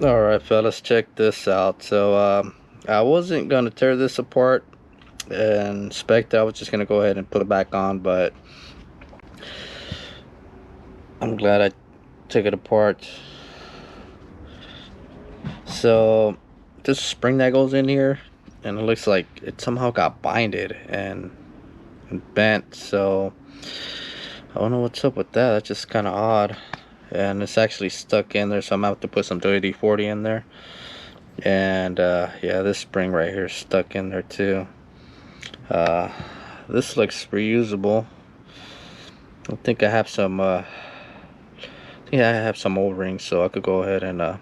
Alright fellas, check this out. So I wasn't gonna tear this apart and inspect it. I was just gonna go ahead and put it back on, but I'm glad I took it apart. So this spring that goes in here, and it looks like it somehow got binded and bent, so I don't know what's up with that. That's just kind of odd. And it's actually stuck in there, so I'm gonna have to put some WD-40 in there. And yeah, this spring right here is stuck in there too. This looks reusable. I think I have some yeah, I have some O-rings, so I could go ahead and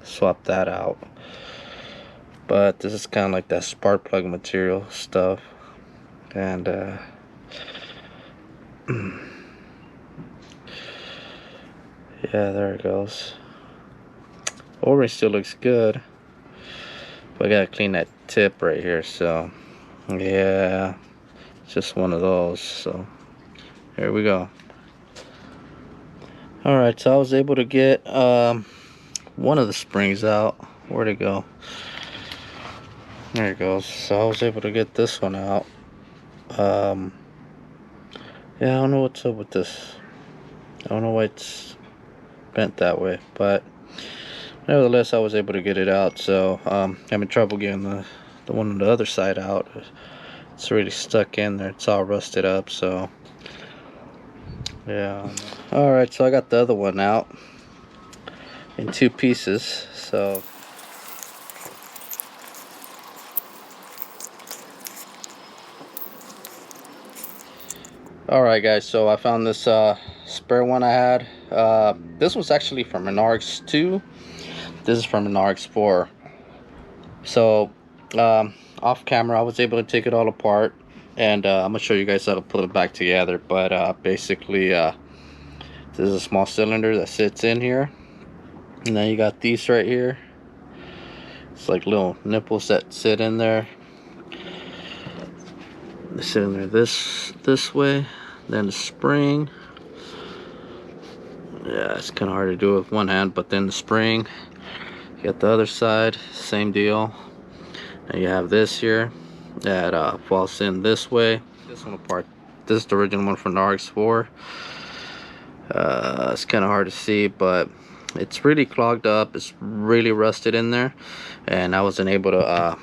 swap that out. But this is kind of like that spark plug material stuff. And yeah, there it goes. O-ring still looks good, but I gotta clean that tip right here. So yeah, it's just one of those. So here we go. Alright, so I was able to get one of the springs out. Where'd it go? There it goes. So I was able to get this one out. Yeah, I don't know what's up with this. I don't know why it's bent that way, but nevertheless I was able to get it out. So having trouble getting the one on the other side out. It's really stuck in there. It's all rusted up, so yeah. Alright, so I got the other one out in two pieces. So alright guys, so I found this spare one I had. This was actually from an RX2. This is from an RX4. So off camera I was able to take it all apart, and I'm gonna show you guys how to put it back together. But basically this is a small cylinder that sits in here, and then you got these right here. It's like little nipples that sit in there. They sit in there this way. Then the spring. Yeah, it's kind of hard to do with one hand, but then the spring. You got the other side, same deal. And you have this here that falls in this way. This one apart. This is the original one from the RX4. It's kind of hard to see, but it's really clogged up. It's really rusted in there, and I wasn't able to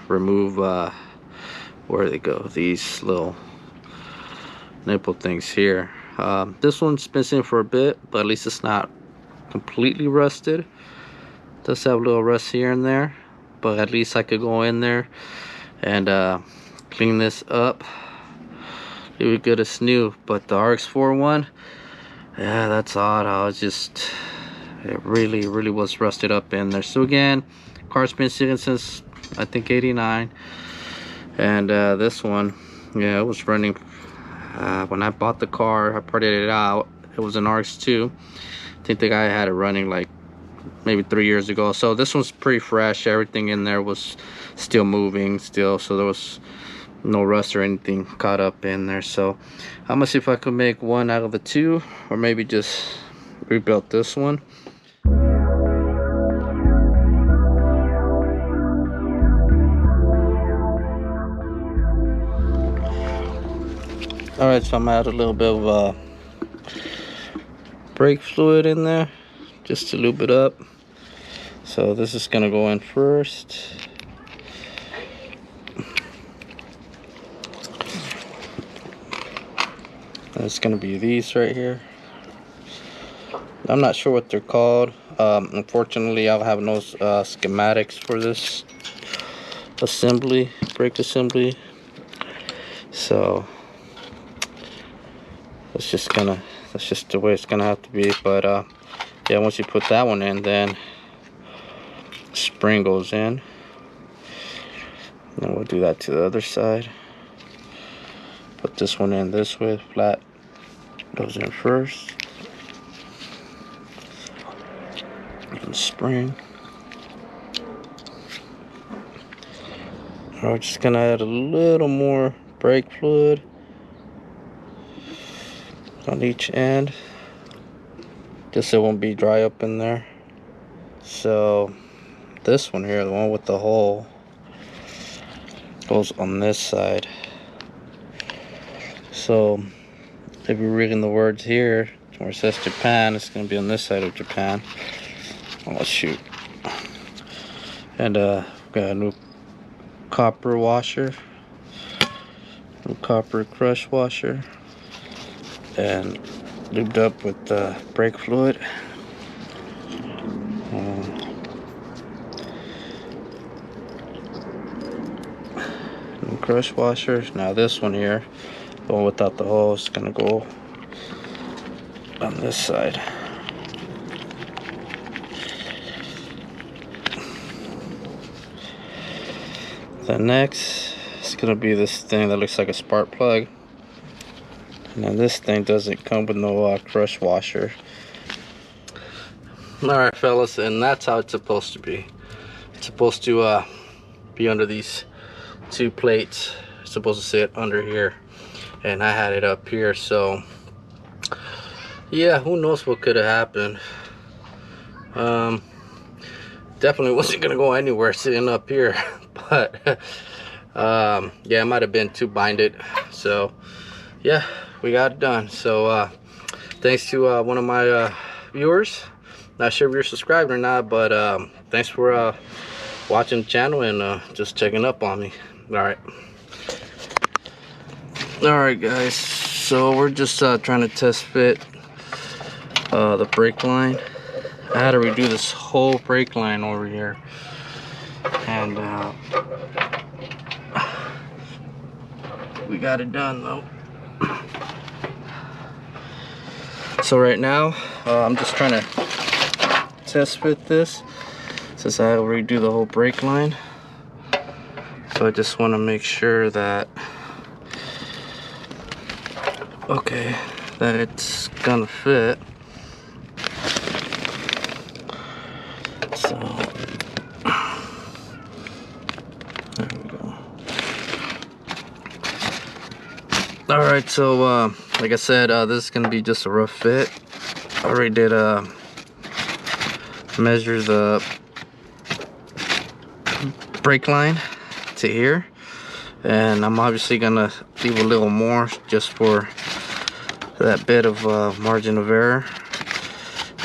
remove where they go, these little nipple things here. This one's been sitting for a bit, but at least it's not completely rusted. It does have a little rust here and there, but at least I could go in there and clean this up, leave it good as new. But the RX4 one, yeah, that's odd how it really was rusted up in there. So again, car's been sitting since I think '89, and this one, yeah, it was running when I bought the car. I parted it out. It was an RX2. I think the guy had it running like maybe 3 years ago. So this one's pretty fresh. Everything in there was still moving still, so there was no rust or anything caught up in there. So I'm gonna see if I can make one out of the two, or maybe just rebuild this one. Alright, so I'm gonna add a little bit of brake fluid in there just to lube it up. So this is gonna go in first. And it's gonna be these right here. I'm not sure what they're called. Unfortunately, I have no schematics for this assembly, brake assembly. So that's just the way it's gonna have to be. But yeah, once you put that one in, then spring goes in. And we'll do that to the other side. Put this one in this way, flat goes in first. And spring. We're just gonna add a little more brake fluid on each end, just so it won't be dry up in there. So this one here, the one with the hole, goes on this side. So if you're reading the words here where it says Japan, it's going to be on this side of Japan. Oh shoot. And got a new copper washer, new copper crush washer, and lubed up with brake fluid. New crush washer. Now this one here, the one without the hole, is gonna go on this side. The next is gonna be this thing that looks like a spark plug. Now this thing doesn't come with no crush washer. Alright fellas, and that's how it's supposed to be. It's supposed to be under these two plates. It's supposed to sit under here, and I had it up here. So yeah, who knows what could have happened. Definitely wasn't gonna go anywhere sitting up here. But yeah, it might have been too binded. So yeah, we got it done. So thanks to one of my viewers. Not sure if you're subscribed or not, but thanks for watching the channel and just checking up on me. Alright guys, so we're just trying to test fit the brake line. I had to redo this whole brake line over here, and we got it done though. So right now I'm just trying to test fit this, since I will redo the whole brake line. So I just want to make sure that that it's gonna fit. So there we go. Alright, so like I said, this is gonna be just a rough fit. I already did measure the brake line to here, and I'm obviously gonna leave a little more just for that bit of margin of error.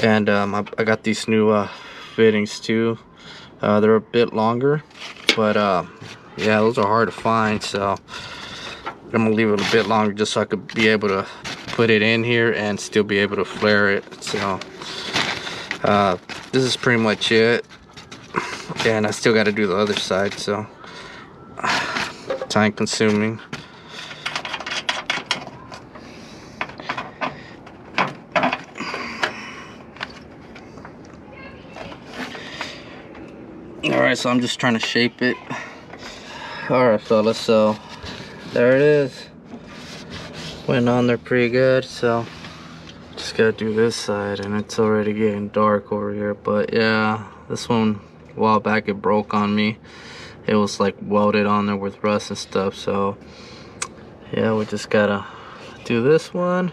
And I got these new fittings too. They're a bit longer, but yeah, those are hard to find, so I'm gonna leave it a bit longer just so I could be able to put it in here and still be able to flare it. So this is pretty much it, and I still got to do the other side, so time consuming. Alright, so I'm just trying to shape it. Alright fellas, so there it is. Went on there pretty good, so just gotta do this side, and it's already getting dark over here. But yeah, this one, a while back, it broke on me. It was like welded on there with rust and stuff, so yeah, we just gotta do this one,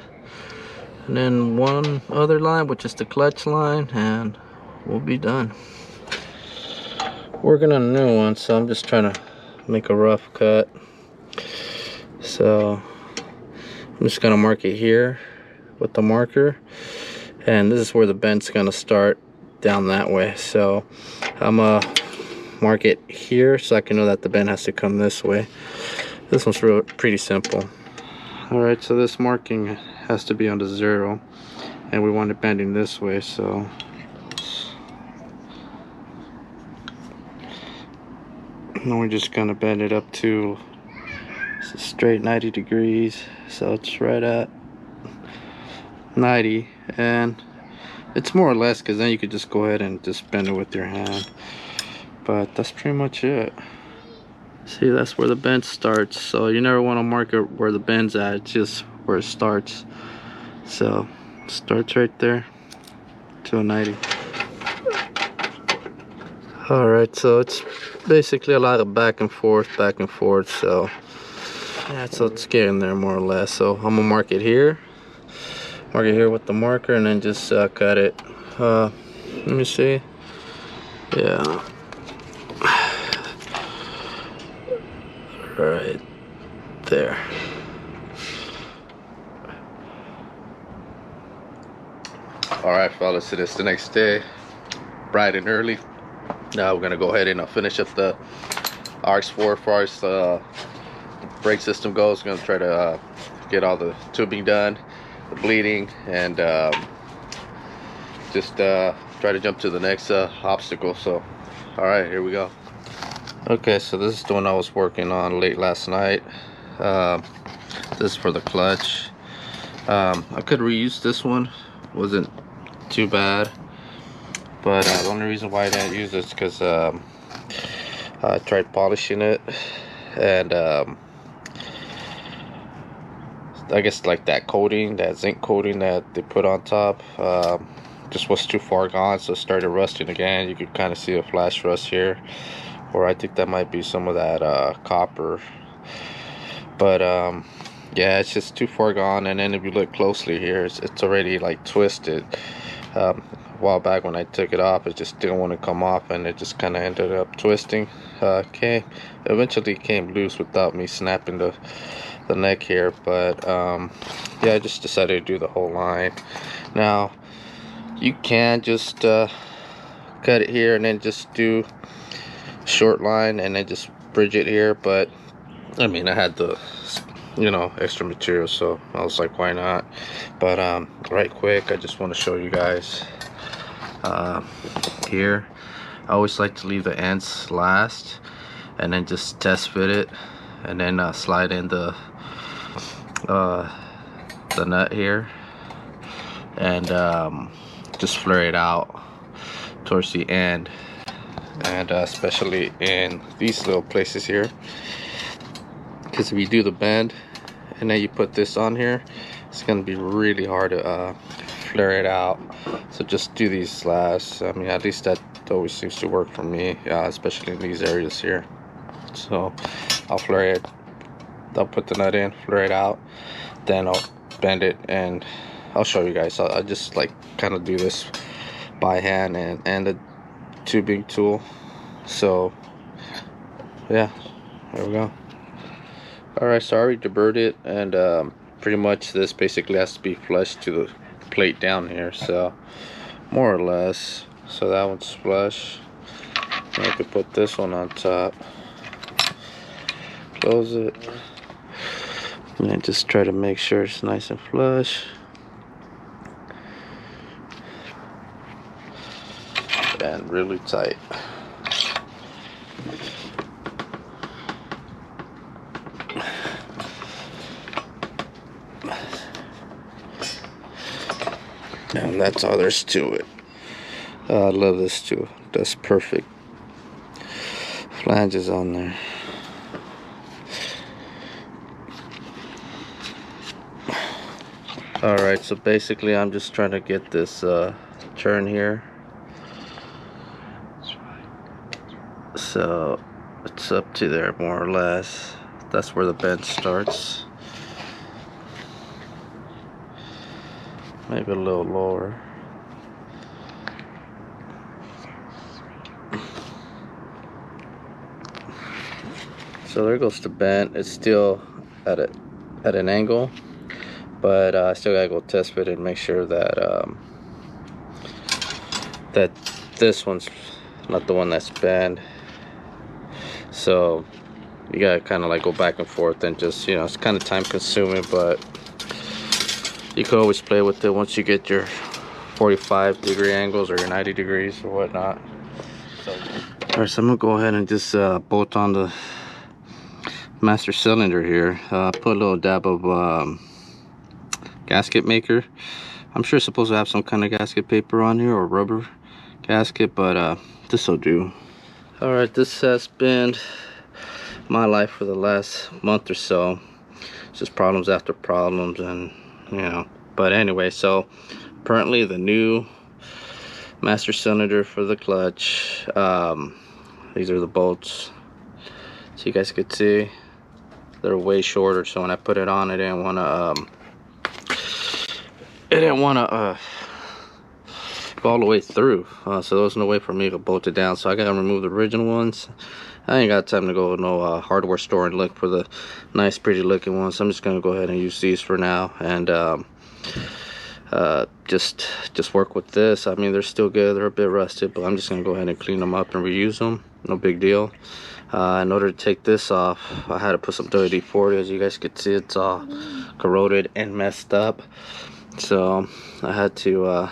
and then one other line, which is the clutch line, and we'll be done. Working on a new one, so I'm just trying to make a rough cut. So I'm just gonna mark it here with the marker, and this is where the bend's gonna start down that way. So I'm gonna mark it here so I can know that the bend has to come this way. This one's pretty simple. Alright, so this marking has to be on the 0, and we want it bending this way, so then we're just gonna bend it up to a straight 90 degrees, so it's right at 90, and it's more or less, because then you could just go ahead and just bend it with your hand. But that's pretty much it. See, that's where the bend starts, so you never want to mark it where the bend's at, it's just where it starts. So it starts right there to a 90. Alright, so it's basically a lot of back and forth, so yeah, so it's getting there more or less. So I'm gonna mark it here with the marker, and then just cut it. Let me see, Yeah. Right there. Alright fellas, it is the next day, bright and early. Now we're gonna go ahead and finish up the RX4 as far as the brake system goes. We're gonna try to get all the tubing done, the bleeding, and just try to jump to the next obstacle. So alright, here we go. Okay, so this is the one I was working on late last night. This is for the clutch. I could reuse this one, wasn't too bad, but the only reason why I didn't use it is because I tried polishing it, and I guess like that coating, that zinc coating that they put on top, just was too far gone, so it started rusting again. You could kind of see a flash rust here, or I think that might be some of that copper, but yeah, it's just too far gone. And then if you look closely here, it's already like twisted. A while back when I took it off, it just didn't want to come off, and it just kind of ended up twisting. Eventually came loose without me snapping the neck here, but yeah, I just decided to do the whole line. Now you can just cut it here and then just do short line and then just bridge it here, but I mean, I had the, you know, extra material, so I was like, why not? But right quick, I just want to show you guys here. I always like to leave the ends last and then just test fit it, and then slide in the nut here, and just flare it out towards the end, and especially in these little places here, because if you do the bend and then you put this on here, it's gonna be really hard to flare it out. So just do these last. I mean, at least that always seems to work for me, especially in these areas here. So I'll flare it, I'll put the nut in, flare it out, then I'll bend it, and I'll show you guys. I just like kind of do this by hand and the tubing tool. So yeah, there we go. Alright, so I already deburred it, and pretty much this basically has to be flush to the plate down here, so more or less. So that one's flush. And I could put this one on top, close it, and then just try to make sure it's nice and flush. And really tight. And that's all there's to it. I love this too. That's perfect. Flanges on there. Alright, so basically I'm just trying to get this turn here. So it's up to there more or less. That's where the bend starts. Maybe a little lower. So there goes the bend. It's still at an angle, but I still gotta go test fit and make sure that that this one's not the one that's bent. So you gotta kind of like go back and forth and just, you know, it's kind of time consuming, but you can always play with it once you get your 45-degree angles or your 90 degrees or whatnot. Alright, so I'm gonna go ahead and just bolt on the master cylinder here. Put a little dab of gasket maker. I'm sure it's supposed to have some kind of gasket paper on here or rubber gasket, but this will do. Alright, this has been my life for the last month or so. It's just problems after problems, and you know, but anyway, so apparently the new master cylinder for the clutch, these are the bolts, so you guys could see they're way shorter. So when I put it on, I didn't want to go all the way through, so there was no way for me to bolt it down, so I gotta remove the original ones. I ain't got time to go to no hardware store and look for the nice pretty looking ones. I'm just gonna go ahead and use these for now, and just work with this. I mean, they're still good, they're a bit rusted, but I'm just gonna go ahead and clean them up and reuse them. No big deal. In order to take this off, I had to put some WD-40. As you guys can see, it's all corroded and messed up, so I had to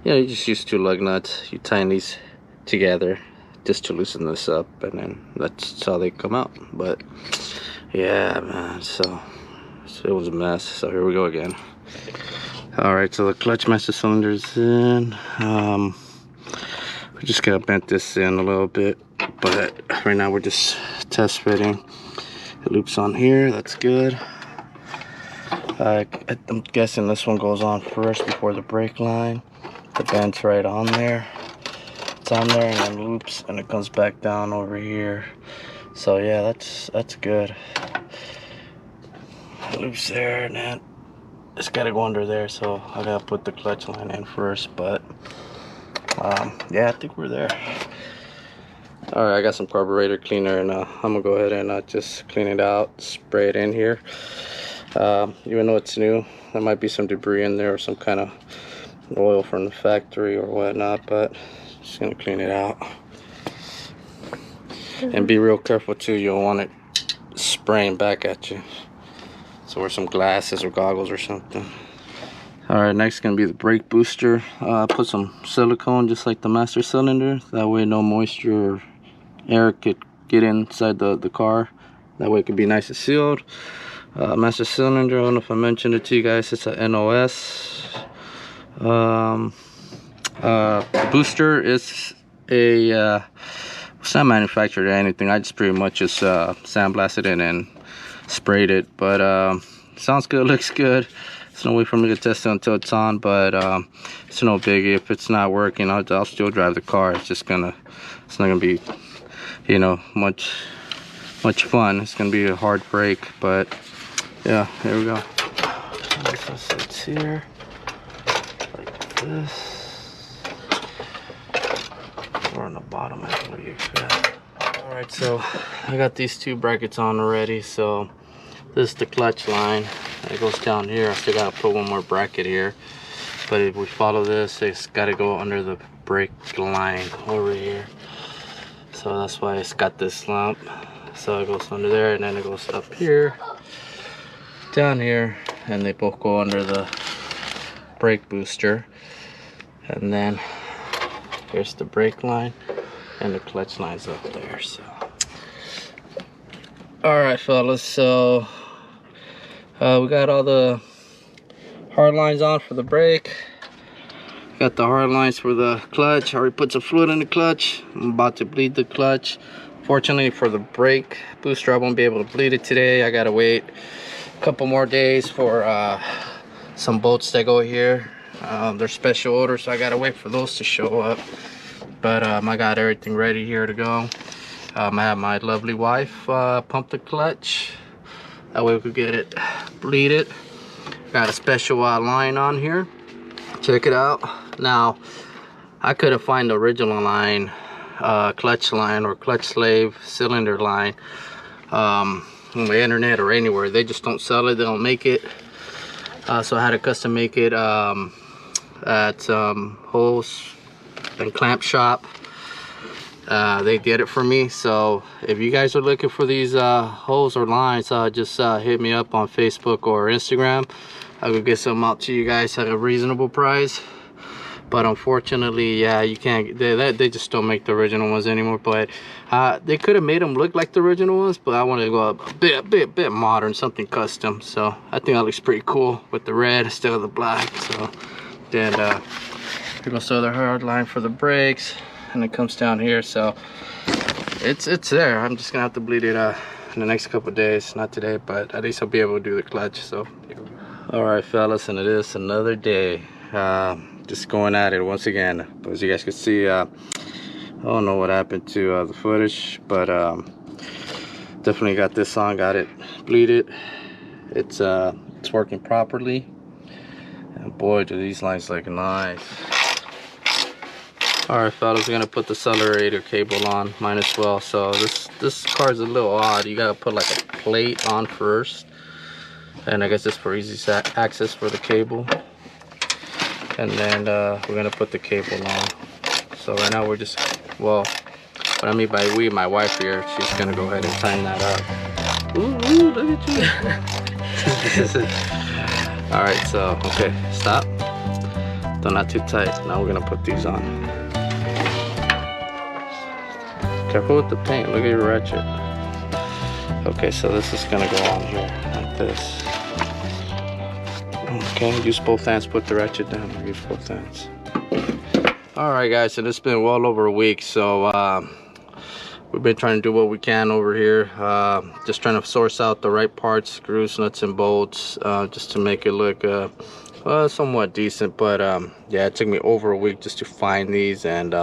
you just use 2 lug nuts. You tighten these together just to loosen this up, and then that's how they come out. But yeah, man, so it was a mess. So here we go again. Alright, so the clutch master cylinder is in. We just gotta bend this in a little bit, but right now we're just test fitting. It loops on here, that's good. I'm guessing this one goes on first before the brake line. The bend's right on there. It's on there and then loops, and it comes back down over here. So yeah, that's good. It loops there, and then it's gotta go under there, so I gotta put the clutch line in first. But yeah, I think we're there. Alright, I got some carburetor cleaner, and I'm gonna go ahead and just clean it out, spray it in here. Even though it's new, there might be some debris in there or some kind of oil from the factory or whatnot, but just gonna clean it out. And be real careful too, you don't want it spraying back at you. So wear some glasses or goggles or something. Alright, next gonna be the brake booster. Put some silicone just like the master cylinder, that way no moisture or air could get inside the car. That way it could be nice and sealed. Master cylinder, I don't know if I mentioned it to you guys, it's a NOS. Booster is a it's not manufactured or anything. I just pretty much just sandblasted it and sprayed it, but sounds good, looks good. There's no way for me to test it until it's on, but it's no biggie. If it's not working, I'll still drive the car. It's not gonna be, you know, much fun. It's gonna be a hard break, but yeah, here we go. So it sits here like this, or on the bottom, I believe. Yeah. All right, so I got these 2 brackets on already. So this is the clutch line. It goes down here. I still gotta put 1 more bracket here, but if we follow this, it's gotta go under the brake line over here. So that's why it's got this lump. So it goes under there, and then it goes up here, down here, and they both go under the brake booster. And then here's the brake line, and the clutch line's up there. So all right, fellas, so we got all the hard lines on for the brake. Got the hard lines for the clutch. I already put some fluid in the clutch. I'm about to bleed the clutch. Fortunately for the brake booster, I won't be able to bleed it today. I gotta wait a couple more days for some bolts that go here. They're special orders, so I gotta wait for those to show up. But I got everything ready here to go. I have my lovely wife pump the clutch. That way we could get it bleeded. Got a special line on here. Check it out. Now, I couldn't find the original line, clutch line or clutch slave cylinder line on the internet or anywhere. They just don't sell it, they don't make it. So I had to custom make it at hose and clamp shop. They did it for me. So if you guys are looking for these hose or lines, just hit me up on Facebook or Instagram. I could get some out to you guys at a reasonable price. But unfortunately, yeah, you can't. They just don't make the original ones anymore. But they could have made them look like the original ones. But I wanted to go a bit modern, something custom. So I think that looks pretty cool with the red instead of the black. So then here goes the other hard line for the brakes, and it comes down here. So it's there. I'm just gonna have to bleed it in the next couple of days. Not today, but at least I'll be able to do the clutch. So all right, fellas, and it is another day. Just going at it once again. But as you guys can see, I don't know what happened to the footage, but definitely got this on, got it bleeded. It's working properly, and boy, do these lines look nice. Alright fellas, we're gonna put the accelerator cable on, mine as well. So this car is a little odd. You gotta put like a plate on first, and I guess it's for easy access for the cable. And then we're gonna put the cable on. So right now we're just, well, what I mean by we, my wife here, she's gonna go ahead and tighten that up. Ooh, look at you. Alright, so okay, stop. They're not too tight. Now we're gonna put these on. Careful with the paint, look at your ratchet. Okay, so this is gonna go on here like this. Okay, use both hands, put the ratchet down, use both hands. Alright guys, and it's been well over a week, so we've been trying to do what we can over here. Just trying to source out the right parts, screws, nuts, and bolts, just to make it look somewhat decent. But yeah, it took me over a week just to find these and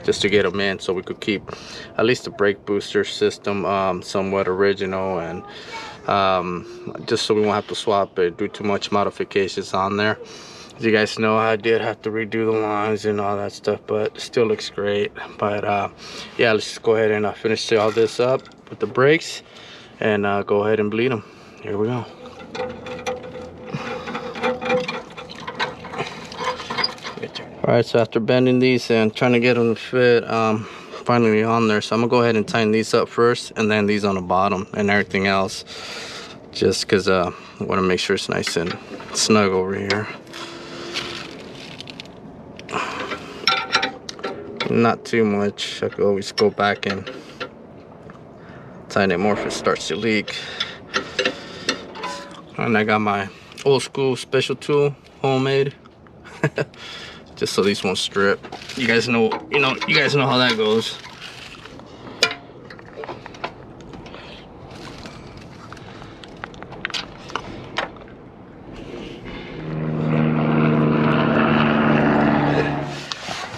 just to get them in, so we could keep at least the brake booster system somewhat original, and just so we won't have to swap it, do too much modifications on there. As you guys know, I did have to redo the lines and all that stuff, but it still looks great. But yeah, let's just go ahead and finish all this up with the brakes and go ahead and bleed them. Here we go. Alright, so after bending these and trying to get them to fit, finally on there, so I'm gonna go ahead and tighten these up first, and then these on the bottom and everything else, just because I want to make sure it's nice and snug over here. Not too much. I could always go back and tighten it more if it starts to leak. And I got my old school special tool, homemade, just so these won't strip. You guys know, you guys know how that goes.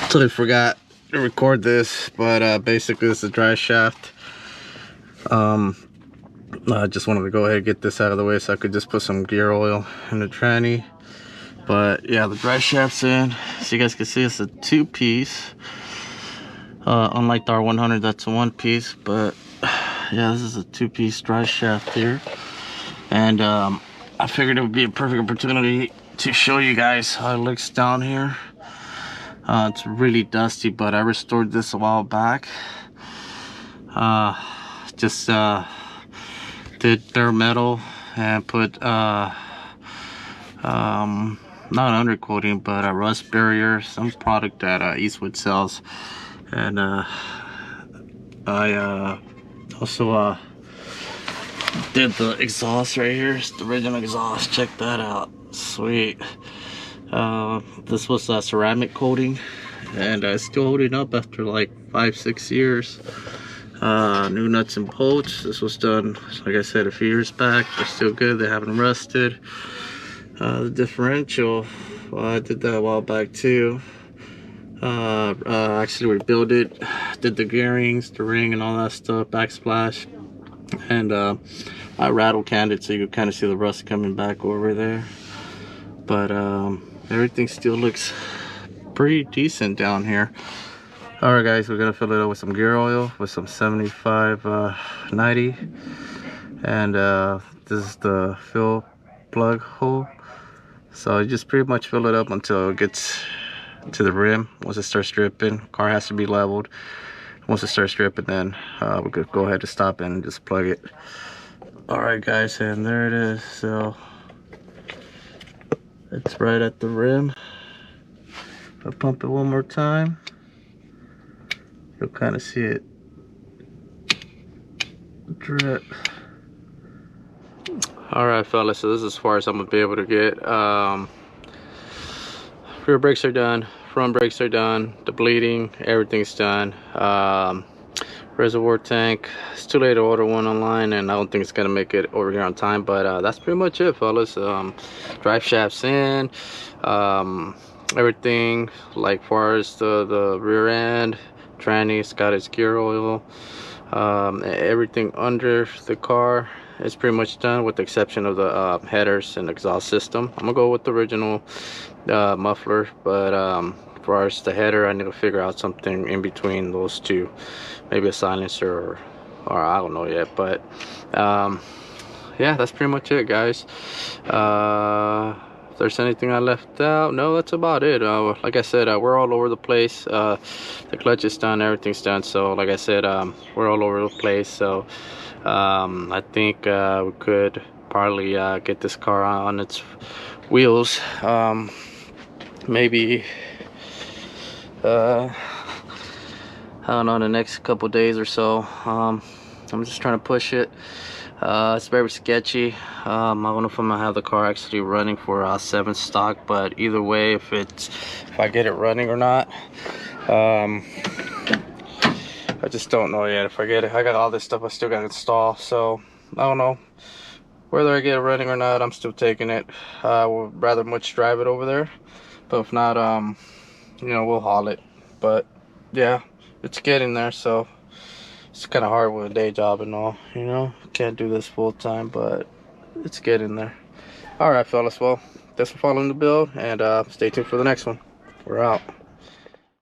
Totally forgot to record this, but basically it's a dry shaft. I just wanted to go ahead and get this out of the way so I could just put some gear oil in the tranny. But yeah, the dry shaft's in, so you guys can see it's a 2-piece. Unlike the R100, that's a 1-piece, but yeah, this is a 2-piece dry shaft here. And I figured it would be a perfect opportunity to show you guys how it looks down here. It's really dusty, but I restored this a while back. Just did bare metal and put not undercoating, but a rust barrier, some product that Eastwood sells. And I also did the exhaust right here. It's the original exhaust, check that out, sweet. This was a ceramic coating, and it's still holding up after like 5-6 years. New nuts and bolts. This was done, like I said, a few years back. They're still good, they haven't rusted. The differential, well, I did that a while back too. Actually rebuilt it, did the gearings, the ring and all that stuff, backsplash, and I rattle canned it so you can kind of see the rust coming back over there. But everything still looks pretty decent down here. Alright guys, we're gonna fill it up with some gear oil with some 7590, and this is the fill plug hole. So you just pretty much fill it up until it gets to the rim. Once it starts dripping, car has to be leveled. Once it starts dripping, then we could go ahead and stop and just plug it. Alright guys, and there it is. So it's right at the rim. If I pump it one more time, you'll kind of see it drip. Alright fellas, so this is as far as I'm gonna be able to get. Rear brakes are done, front brakes are done, the bleeding, everything's done. Reservoir tank, it's too late to order one online, and I don't think it's gonna make it over here on time, but that's pretty much it fellas. Drive shafts in, everything like far as the rear end, tranny's got its gear oil, everything under the car is pretty much done with the exception of the headers and exhaust system. I'm gonna go with the original muffler, but far as the header, I need to figure out something in between those two, maybe a silencer or I don't know yet. But yeah, that's pretty much it, guys. If there's anything I left out, no, that's about it. Like I said, we're all over the place. The clutch is done, everything's done. So like I said, we're all over the place. So I think we could probably get this car on its wheels, maybe I don't know, in the next couple days or so. I'm just trying to push it. It's very sketchy. I don't know if I'm gonna have the car actually running for Sevenstock, but either way, if I get it running or not, I just don't know yet. If I get it, I got all this stuff I still got to install, so I don't know whether I get it running or not. I'm still taking it. I would rather much drive it over there, but if not, you know, we'll haul it. But yeah, it's getting there. So it's kind of hard with a day job and all, you know. Can't do this full time, but it's getting there. All right, fellas. Well, thanks for following the build, and stay tuned for the next one. We're out.